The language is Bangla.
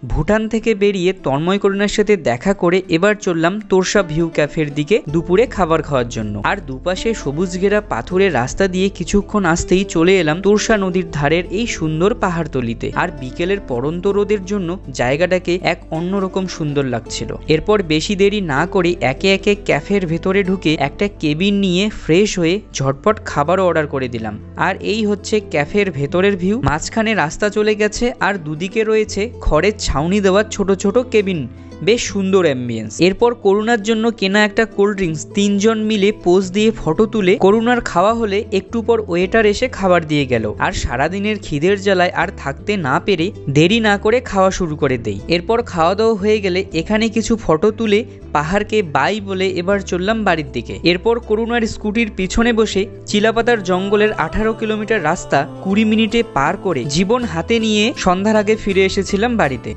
ভুটান থেকে বেরিয়ে তন্ময় করুণার সাথে দেখা করে এবার চললাম তোরসা ভিউ ক্যাফের দিকে দুপুরে খাবার খাওয়ার জন্য। আর দুপাশে সবুজ ঘেরা পাথরের রাস্তা দিয়ে কিছুক্ষণ আসতেই চলে এলাম তোরসা নদীর ধারের এই সুন্দর পাহাড়তলিতে। আর বিকেলের পড়ন্ত রোদের জন্য জায়গাটাকে এক অন্যরকম সুন্দর লাগছিল। এরপর বেশি দেরি না করে একে একে ক্যাফের ভেতরে ঢুকে একটা কেবিন নিয়ে ফ্রেশ হয়ে ঝটপট খাবারও অর্ডার করে দিলাম। আর এই হচ্ছে ক্যাফের ভেতরের ভিউ। মাঝখানে রাস্তা চলে গেছে আর দুদিকে রয়েছে খড়ের ছাউনি দেওয়া ছোট ছোট কেবিন, বেশ সুন্দর অ্যাম্বিয়েন্স। এরপর করুণার জন্য কেনা একটা কোল্ড ড্রিঙ্কস, তিনজন মিলে পোজ দিয়ে ফটো তুলে করুণার খাওয়া হলে একটু পর ওয়েটার এসে খাবার দিয়ে গেল। আর সারাদিনের খিদের জ্বালায় আর থাকতে না পেরে দেরি না করে খাওয়া শুরু করে দেই। এরপর খাওয়া দাওয়া হয়ে গেলে এখানে কিছু ফটো তুলে পাহাড়কে বাই বলে এবার চললাম বাড়ির দিকে। এরপর করুণার স্কুটির পিছনে বসে চিলাপাতার জঙ্গলের 18 কিলোমিটার রাস্তা 20 মিনিটে পার করে জীবন হাতে নিয়ে সন্ধ্যার আগে ফিরে এসেছিলাম বাড়িতে।